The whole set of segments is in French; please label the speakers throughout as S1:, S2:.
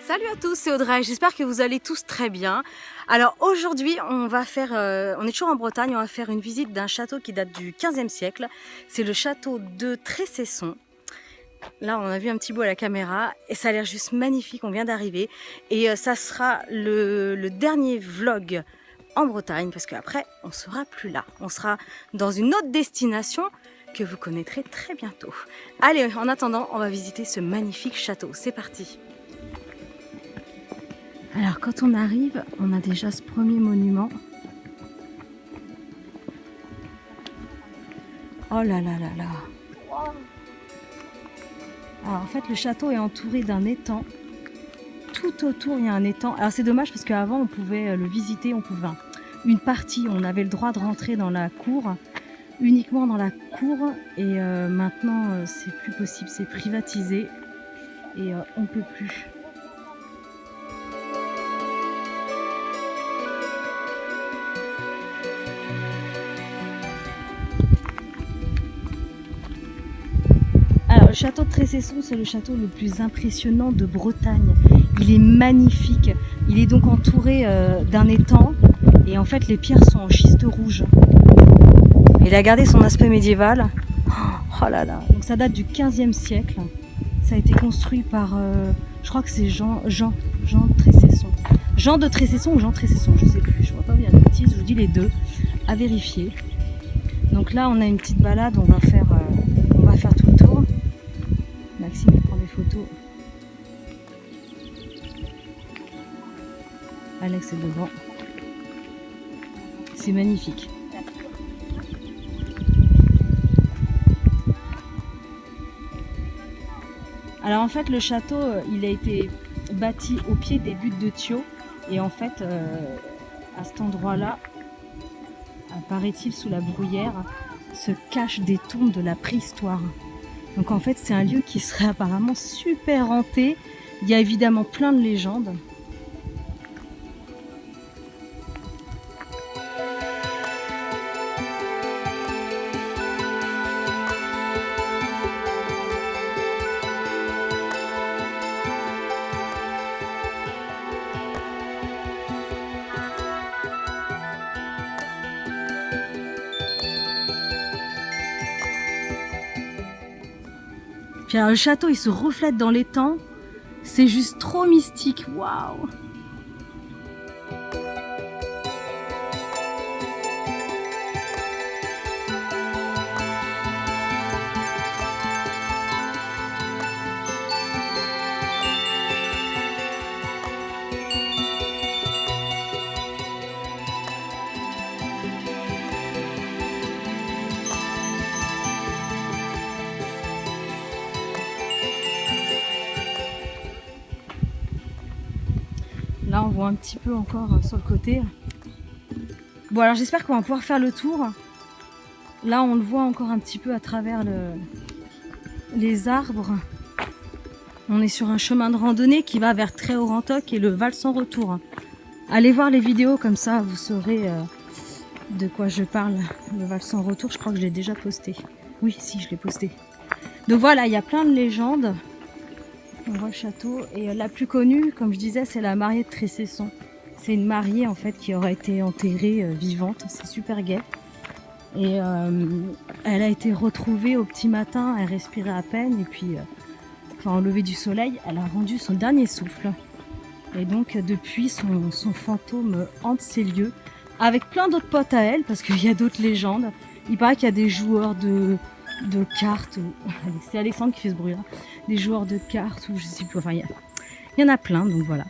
S1: Salut à tous, c'est Audrey, j'espère que vous allez tous très bien. Alors aujourd'hui on est toujours en Bretagne, on va faire une visite d'un château qui date du 15e siècle. C'est le château de Tressesson. Là on a vu un petit bout à la caméra et ça a l'air juste magnifique, on vient d'arriver. Et ça sera le dernier vlog en Bretagne parce qu'après on sera plus là. On sera dans une autre destination que vous connaîtrez très bientôt. Allez, en attendant on va visiter ce magnifique château, c'est parti. Alors quand on arrive, on a déjà ce premier monument. Oh là là là là. Alors en fait le château est entouré d'un étang. Tout autour il y a un étang. Alors c'est dommage parce qu'avant on pouvait le visiter, une partie, on avait le droit de rentrer dans la cour, uniquement dans la cour. Et maintenant c'est plus possible, c'est privatisé et on ne peut plus. Alors, le château de Tressesson, c'est le château le plus impressionnant de Bretagne. Il est magnifique. Il est donc entouré d'un étang et en fait les pierres sont en schiste rouge. Il a gardé son aspect médiéval. Oh là là. Donc ça date du 15e siècle. Ça a été construit par, je crois que c'est Jean Tressesson. Jean de Tressesson ou Jean Tressesson, je sais plus. Je ne vois pas bien de bêtises, je vous dis les deux, à vérifier. Donc là on a une petite balade, on va faire tout le tour. Maxime il prend des photos. Alex est devant. C'est magnifique. Alors en fait le château il a été bâti au pied des buttes de Thio et en fait à cet endroit là, apparaît-il sous la bruyère, se cachent des tombes de la préhistoire. Donc en fait c'est un lieu qui serait apparemment super hanté. Il y a évidemment plein de légendes. Puis alors, le château il se reflète dans l'étang. C'est juste trop mystique. Waouh! Là on voit un petit peu encore sur le côté. Bon alors j'espère qu'on va pouvoir faire le tour. Là on le voit encore un petit peu à travers les arbres. On est sur un chemin de randonnée qui va vers Tréhaut-Rantoc et le Val sans retour. Allez voir les vidéos comme ça vous saurez de quoi je parle. Le Val sans retour, je crois que je l'ai déjà posté. Oui si, je l'ai posté. Donc voilà, il y a plein de légendes. On voit le château et la plus connue, comme je disais, c'est la mariée de Tressesson. C'est une mariée en fait qui aurait été enterrée vivante, c'est super gai. Et elle a été retrouvée au petit matin, elle respirait à peine et puis au lever du soleil, elle a rendu son dernier souffle. Et donc depuis, son fantôme hante ces lieux avec plein d'autres potes à elle parce qu'il y a d'autres légendes. Il paraît qu'il y a des joueurs de cartes, c'est Alexandre qui fait ce bruit là, des joueurs de cartes ou je sais plus, enfin il y en a plein donc voilà.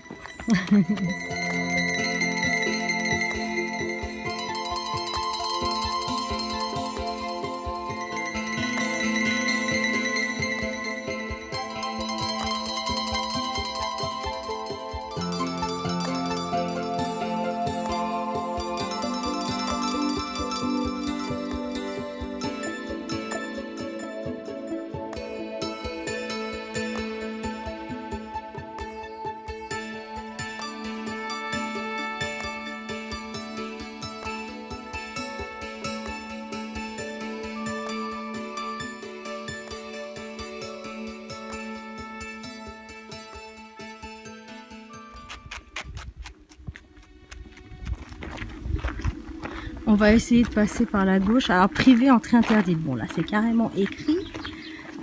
S1: On va essayer de passer par la gauche. Alors privé, entrée interdite. Bon là c'est carrément écrit.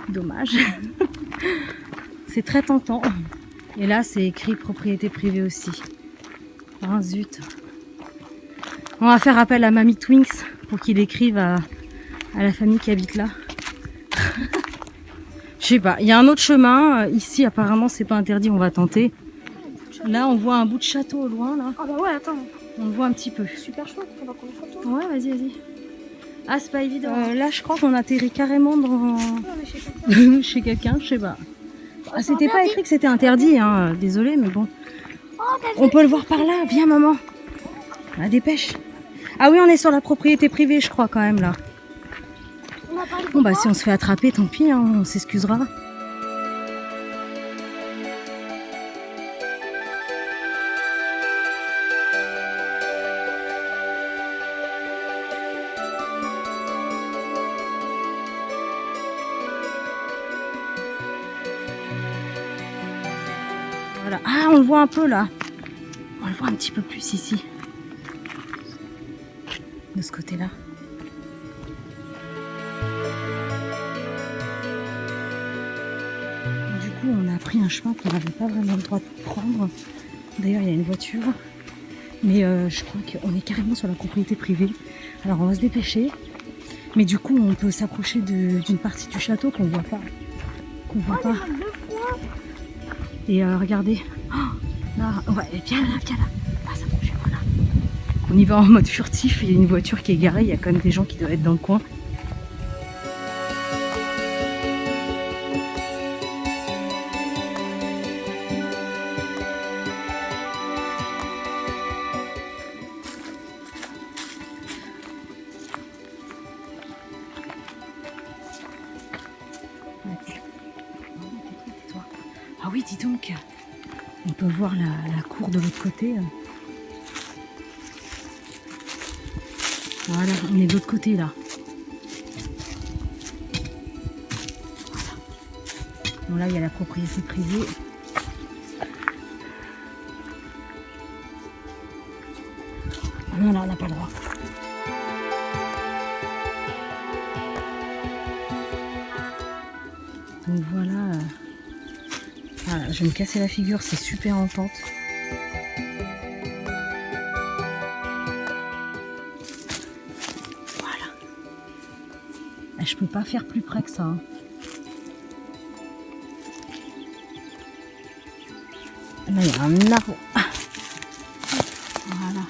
S1: Dommage. C'est très tentant. Et là c'est écrit propriété privée aussi. Ah zut. On va faire appel à Mamie Twinks pour qu'il écrive à la famille qui habite là. Je sais pas, il y a un autre chemin. Ici apparemment c'est pas interdit, on va tenter. Là on voit un bout de château au loin là.
S2: Ah bah ouais, attends.
S1: On le voit un petit peu.
S2: Super chouette, on va prendre une photo.
S1: Ouais, vas-y, vas-y. Ah, c'est pas évident. Là, je crois qu'on atterrit carrément dans... chez quelqu'un, je sais pas. Ah, c'était pas écrit que c'était interdit, hein. Désolé, mais bon. On peut le voir par là. Viens, maman. La dépêche. Ah oui, on est sur la propriété privée, je crois, quand même, là. Bon, bah, si on se fait attraper, tant pis, hein, on s'excusera. Voilà. Ah, on le voit un peu là. On le voit un petit peu plus ici. De ce côté-là. Du coup, on a pris un chemin qu'on n'avait pas vraiment le droit de prendre. D'ailleurs, il y a une voiture. Mais je crois qu'on est carrément sur la propriété privée. Alors, on va se dépêcher. Mais du coup, on peut s'approcher d'une partie du château qu'on voit pas. Qu'on voit pas. Et regardez, oh, là, ouais, viens là, ah, ça bouge, voilà. On y va en mode furtif, il y a une voiture qui est garée, il y a quand même des gens qui doivent être dans le coin. Ah oui, dis donc, on peut voir la cour de l'autre côté. Voilà, on est de l'autre côté là. Voilà. Bon là, il y a la propriété privée. Non, là, on n'a pas le droit. Donc voilà. Voilà, je vais me casser la figure, c'est super en pente. Voilà. Et je peux pas faire plus près que ça. Hein. Là, il y a un arbre. Voilà.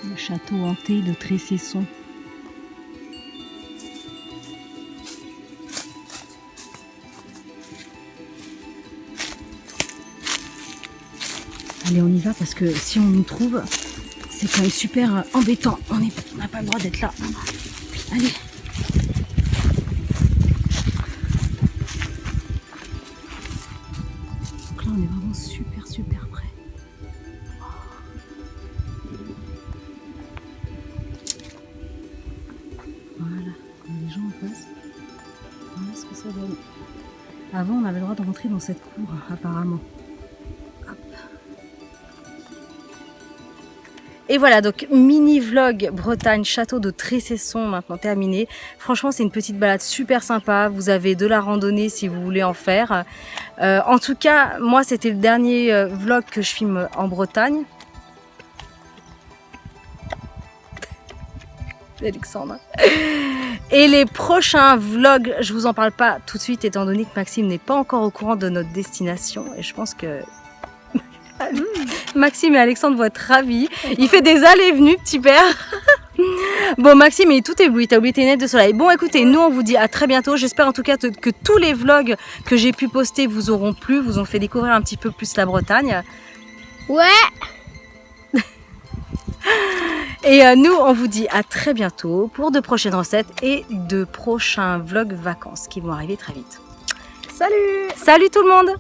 S1: Le château hanté de Tressesson. Allez, on y va parce que si on nous trouve, c'est quand même super embêtant. On n'a pas le droit d'être là. Allez. Donc là, on est vraiment super près. Voilà, on a les gens en face. Voilà ce que ça donne. Avant, on avait le droit de rentrer dans cette cour, apparemment. Et voilà, donc mini vlog Bretagne, château de Tressesson maintenant terminé. Franchement, c'est une petite balade super sympa. Vous avez de la randonnée si vous voulez en faire. En tout cas, moi, c'était le dernier vlog que je filme en Bretagne. Alexandre. Et les prochains vlogs, je vous en parle pas tout de suite étant donné que Maxime n'est pas encore au courant de notre destination. Et je pense que Maxime et Alexandre vont être ravis. Il fait des allées et venues, petit père. Bon, Maxime est tout ébloui, t'as oublié tes lunettes de soleil. Bon, écoutez, nous on vous dit à très bientôt. J'espère en tout cas que tous les vlogs que j'ai pu poster vous auront plu, vous ont fait découvrir un petit peu plus la Bretagne.
S2: Ouais.
S1: Et nous on vous dit à très bientôt pour de prochaines recettes et de prochains vlogs vacances qui vont arriver très vite.
S2: Salut!
S1: Salut tout le monde!